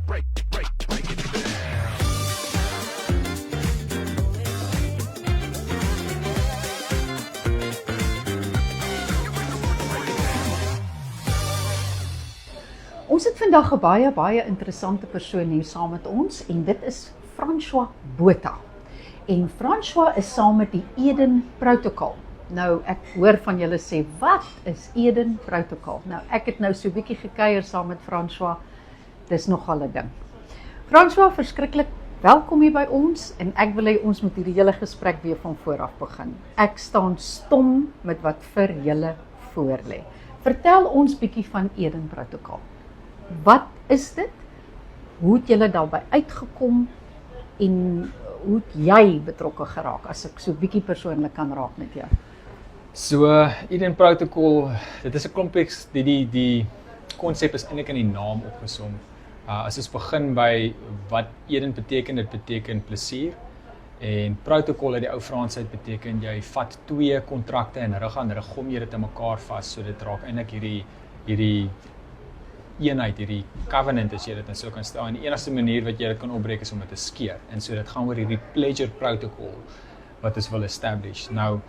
Ons het vandag 'n baie interessante persoon hier saam met ons en dit is François Botha. En François is saam met die Eden Protocol. Nou, ek hoor van julle sê, wat is Eden Protocol? Nou, ek het nou so 'n bietjie gekuier saam met François. Dis nogal 'n ding. François, verskriklik welkom hier by ons en ek wil hê ons moet hierdie hele gesprek weer van voor af begin. Ek staan stom met wat vir julle voor lê. Vertel ons bietjie van Eden Protocol. Wat is dit? Hoe het julle daarby uitgekom en hoe het jy betrokke geraak, as ek so 'n bietjie persoonlik kan raak met jou? So, Eden Protocol, dit is 'n kompleks, die konsep is eintlik in die naam opgesom. As ons begin by wat Eden beteken, dit beteken plesier. En protokol uit die ou Fransheid beteken, jy vat twee kontrakte en rug aan rug gom jy dit in mekaar vas, so dit raak eintlik hierdie eenheid, hierdie covenant as jy dit so kan stel. En die enigste manier wat jy dit kan opbreek is om dit te skeer. En so dit gaan oor hierdie pleasure protocol wat ons wil establish. Nou,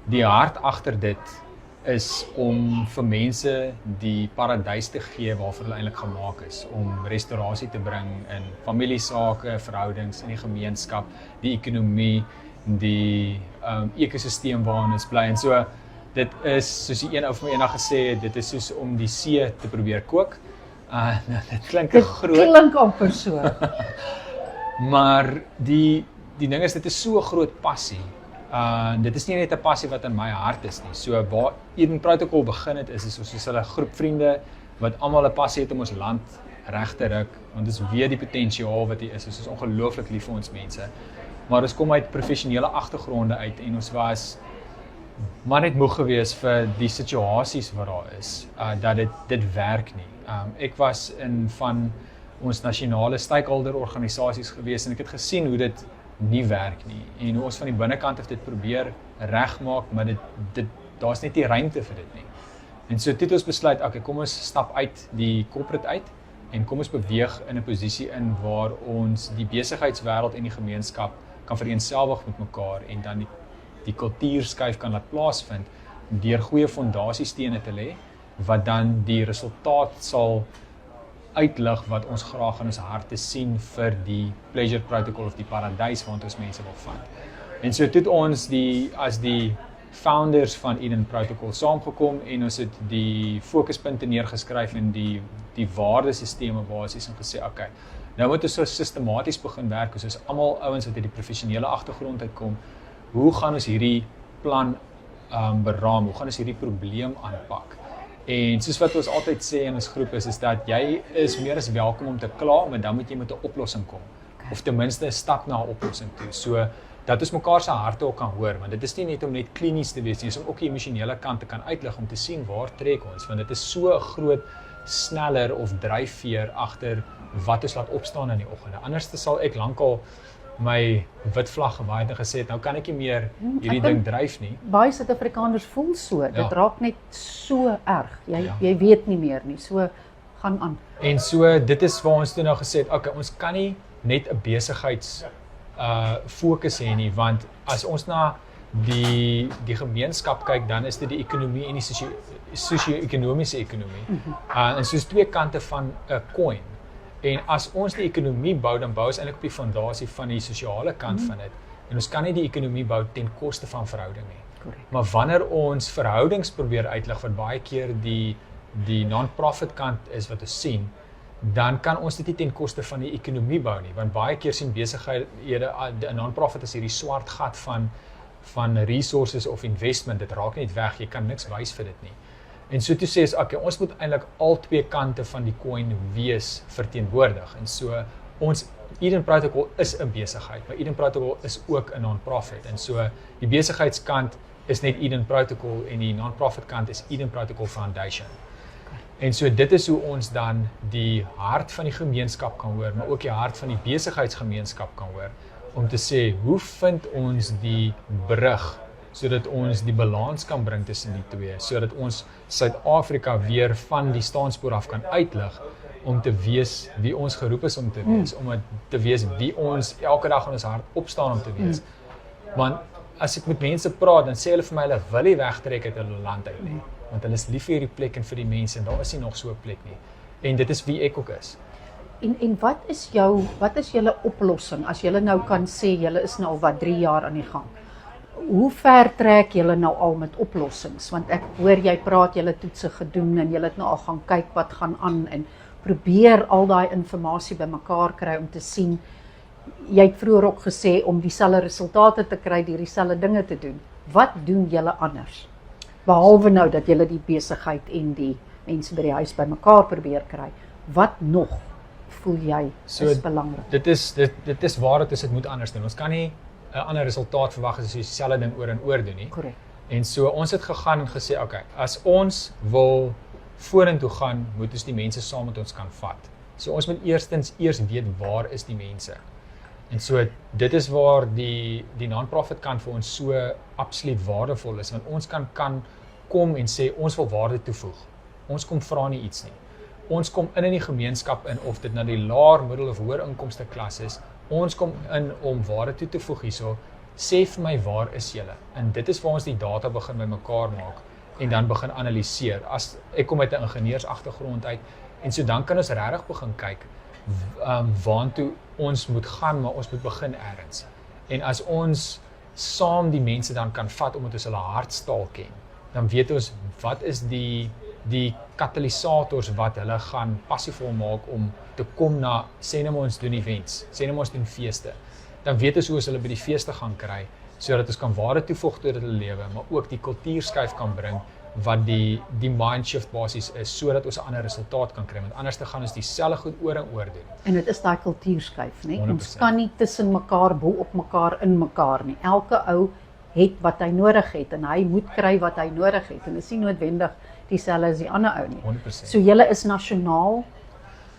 die hart agter dit is om vir mense die paradys te gee waarvoor hulle eintlik gemaak is, om restaurasie te bring in familiesake, verhoudings, in die gemeenskap, die ekonomie, die ekosisteem waarin ons bly. En so, dit is, soos die een ou van my eendag gesê het, dit is soos om die see te probeer kook. Dit klink groot. Dit klink amper so. Maar die ding is, dit is so 'n groot passie. Dit is nie net 'n passie wat in my hart is nie. So waar Eden Protocol begin het, is soos 'n groep vriende wat almal 'n passie het om ons land reg te ruk, want ons weet die potensiaal wat hier is. Ons is ongelooflik lief vir ons mense. Maar ons kom uit professionele agtergronde uit en ons was maar net moeg gewees vir die situasies wat daar is, dat dit werk nie. Ek was in van ons nasionale stakeholder organisasies gewees en ek het gesien hoe dit nie werk nie en hoe ons van die binnekant het dit probeer regmaak, maar daar's net nie ruimte vir dit nie. En so het ons besluit, okay, kom ons stap uit die corporate uit en kom ons beweeg in 'n posisie in waar ons die besigheidswêreld en die gemeenskap kan vereenselwig met mekaar en dan die kultuurskuif kan laat plaasvind deur goeie fondasiestene te lê wat dan die resultaat sal uitlig wat ons graag in ons harte sien vir die pleasure protocol of die paradys waar ons mense wil vat. En so het ons as die founders van Eden Protocol saamgekom en ons het die fokuspunte neergeskryf en die waardesisteme basies en gesê, okay, nou moet ons so sistematies begin werk, soos almal ouens wat uit die professionele agtergrond uitkom, hoe gaan ons hierdie plan beraam, hoe gaan ons hierdie probleem aanpak? En soos wat ons altyd sê in ons groep is dat jy is meer as welkom om te kla, maar dan moet jy met 'n oplossing kom. Of ten minste 'n stap na 'n oplossing toe. So dat ons mekaar se harte ook kan hoor, want dit is nie net om net klinies te wees nie, dis om ook die emosionele kant te kan uitlig om te sien waar trek ons, want dit is so 'n groot sneller of dryfveer agter wat ons laat opstaan in die oggende. Anders sal ek lankal my wit vlag gewaai het en gesê het, nou kan ek nie meer hierdie ding dryf nie. Baie Suid-Afrikaners voel so, dit raak net so erg, jy weet nie meer nie, so gaan aan. En so, dit is waar ons toe nou gesê het, okay, ons kan nie net 'n besigheids fokus hê nie, want as ons na die gemeenskap kyk, dan is dit die ekonomie en die sosio-ekonomiese ekonomie. En soos twee kante van 'n coin. En as ons die ekonomie bou, dan bou ons eintlik op die fondasie van die sosiale kant van dit. En ons kan nie die ekonomie bou ten koste van verhouding nie. Correct. Maar wanneer ons verhoudings probeer uitlig, wat baie keer die non-profit kant is wat ons sien, dan kan ons dit nie ten koste van die ekonomie bou nie. Want baie keer sien besighede, 'n non-profit is hierdie swart gat van resources of investment, dit raak net weg, jy kan niks wys vir dit nie. En so toe sê ons, okay, ons moet eintlik al twee kante van die coin wees verteenwoordig. En so ons Eden Protocol is 'n besigheid, maar Eden Protocol is ook 'n non-profit. En so die besigheidskant is net Eden Protocol en die non-profit kant is Eden Protocol Foundation. En so dit is hoe ons dan die hart van die gemeenskap kan hoor, maar ook die hart van die besigheidsgemeenskap kan hoor, om te sê, hoe vind ons die brug, sodat ons die balans kan bring tussen die twee, sodat ons Suid-Afrika weer van die staanspoor af kan uitlig, om te wees wie ons geroep is om te wees, om te wees wie ons elke dag in ons hart opstaan om te wees. Want as ek met mense praat, dan sê hulle vir my, hulle wil nie wegtrek uit hulle land uit nie, want hulle is lief vir hierdie plek en vir die mense, en daar is nie nog so 'n plek nie. En dit is wie ek ook is. En wat is julle oplossing, as julle nou kan sê, julle is nou al 3 jaar aan die gang. Hoe ver trek julle nou al met oplossings? Want ek hoor jy praat, julle toetse gedoen en julle het nou al gaan kyk wat gaan aan en probeer al daai inligting bymekaar kry om te sien. Jy het vroeër ook gesê om dieselfde resultate te kry, dieselfde dinge te doen. Wat doen julle anders? Behalwe nou dat julle die besigheid en die mense by die huis bymekaar probeer kry. Wat nog voel jy is belangrik? Dit is waar dit moet anders doen. Ons kan nie 'n ander resultaat verwag as jy dieselfde ding oor en oor doen nie. Korrek. En so ons het gegaan en gesê, okay, as ons wil vorentoe gaan, moet ons die mense saam met ons kan vat. So ons moet eers weet waar is die mense. En so dit is waar die non-profit kant vir ons so absoluut waardevol is, want ons kan kom en sê ons wil waarde toevoeg. Ons kom vra nie iets nie. Ons kom in die gemeenskap in, of dit nou die laer, middel of hoër inkomste klas is. Ons kom in om waarde toe te voeg hierso. Sê vir my, waar is julle? En dit is waar ons die data begin bymekaar maak en dan begin analiseer. As ek kom uit 'n ingenieursagtergrond uit, en so dan kan ons regtig begin kyk waartoe ons moet gaan, maar ons moet begin eers. En as ons saam die mense dan kan vat omdat ons hulle hartstaal ken, dan weet ons wat is die katalysators wat hulle gaan passievol maak om te kom na, sê nou ons doen events, sê nou ons doen feeste. Dan weet ons hoe ons hulle by die feeste gaan kry, sodat ons kan waarde toevoeg tot hulle lewe, maar ook die kultuurskuif kan bring, wat die mindshift basis is, sodat ons 'n ander resultaat kan kry, want anders te gaan ons dieselfde goed oor en oor doen. En dit is daai kultuurskuif, né? 100%. Ons kan nie tussen mekaar, bo op mekaar, in mekaar nie. Elke ou het wat hy nodig het en hy moet kry wat hy nodig het, en dit is nie noodwendig dieselfde as die ander ou nie. 100%. So julle is nasionaal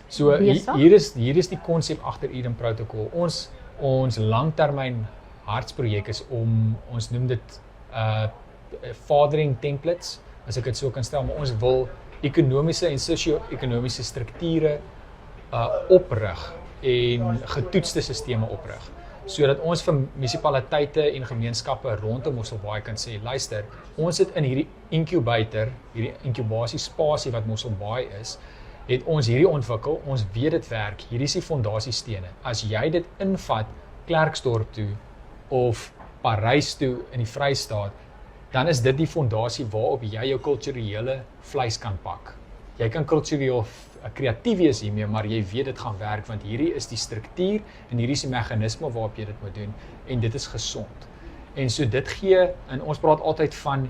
So besig? hier is die konsep agter Eden Protocol. Ons langtermyn hartsprojek is ons noem dit fathering templates, as ek dit so kan stel, maar ons wil ekonomiese en sosio-ekonomiese strukture oprig en getoetste sisteme oprig, sodat ons vir munisipaliteite en gemeenskappe rondom Mosselbaai kan sê, luister, ons het in hierdie incubator, hierdie inkubasiespasie wat Mosselbaai is, het ons hierdie ontwikkel, ons weet dit werk, hierdie is die fondasiestene. As jy dit invat Klerksdorp toe of Parys toe in die Vrystaat, dan is dit die fondasie waarop jy jou kulturele vleis kan pak. Jy kan kultureel kreatief wees hiermee, maar jy weet dit gaan werk, want hierdie is die struktuur en hierdie is die meganisme waarop jy dit moet doen, en dit is gesond. En so dit gee, en ons praat altyd van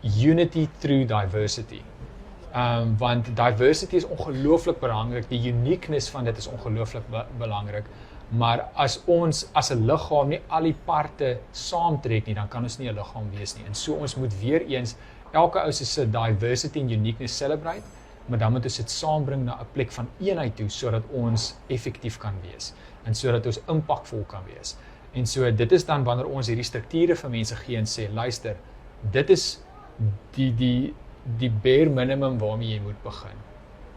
unity through diversity. Want diversity is ongelooflik belangrik, die uniqueness van dit is ongelooflik belangrik, maar as ons as 'n liggaam nie al die parte saamtrek nie, dan kan ons nie 'n liggaam wees nie. En so ons moet weer eens elke ou se diversity en uniqueness celebrate, maar dan moet ons dit saambring na 'n plek van eenheid toe, sodat ons effektief kan wees en sodat ons impakvol kan wees. En so dit is dan wanneer ons hierdie strukture vir mense gee en sê, luister, dit is die bare minimum waarmee jy moet begin.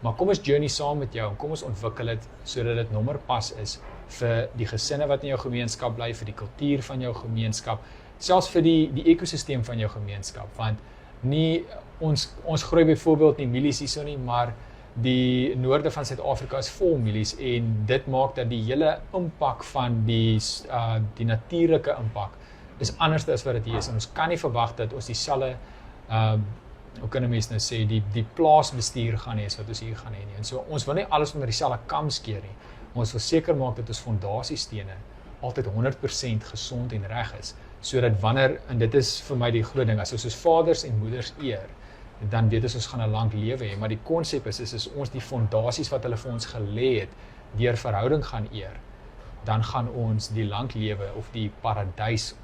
Maar kom ons journey saam met jou en kom ons ontwikkel dit sodat dit nommerpas is vir die gesinne wat in jou gemeenskap bly, vir die kultuur van jou gemeenskap, selfs vir die ekosisteem van jou gemeenskap, want nie ons groei byvoorbeeld nie mielies hierso nie, maar die noorde van Suid-Afrika is vol mielies en dit maak dat die hele impak van die natuurlike impak is anders as wat dit hier is. En ons kan nie verwag dat ons dieselfde hoe kan 'n mens nou sê, die plaasbestuur gaan hê as wat ons hier gaan hê nie. En so ons wil nie alles onder dieselfde kam skeer nie. Ons wil seker maak dat ons fondasiestene altyd 100% gesond en reg is, sodat wanneer, en dit is vir my die groot ding, as ons vaders en moeders eer, dan weet ons gaan 'n lang lewe hê, maar die konsep is ons die fondasies wat hulle vir ons gelê het, deur verhouding gaan eer, dan gaan ons die lang lewe of die paradys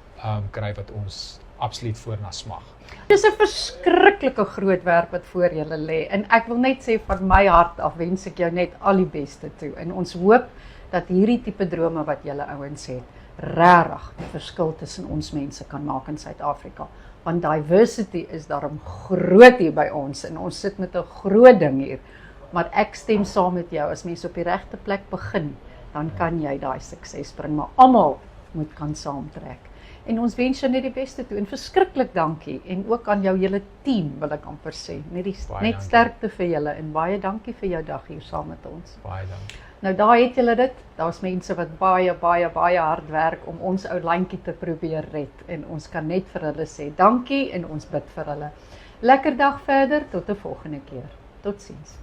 kry wat ons absoluut voorna smag. Dis 'n verskriklike groot werk wat voor julle lê, en ek wil net sê van my hart af wens ek jou net al die beste toe, en ons hoop dat hierdie tipe drome wat julle ouens het, regtig die verskil tussen ons mense kan maak in Suid-Afrika, want diversity is daarom groot hier by ons, en ons sit met 'n groot ding hier, Maar ek stem saam met jou, as mens op die regte plek begin, dan kan jy daai sukses bring, maar almal moet kan saamtrek. En ons wens jou net die beste toe, en verskriklik dankie, en ook aan jou hele team, wil ek amper sê, net sterkte vir julle, en baie dankie vir jou dag hier saam met ons. Baie dankie. Nou daar het julle dit, daar's mense wat baie hard werk om ons ou lyntjie te probeer red, en ons kan net vir hulle sê dankie, en ons bid vir hulle. Lekker dag verder, tot 'n volgende keer. Totsiens.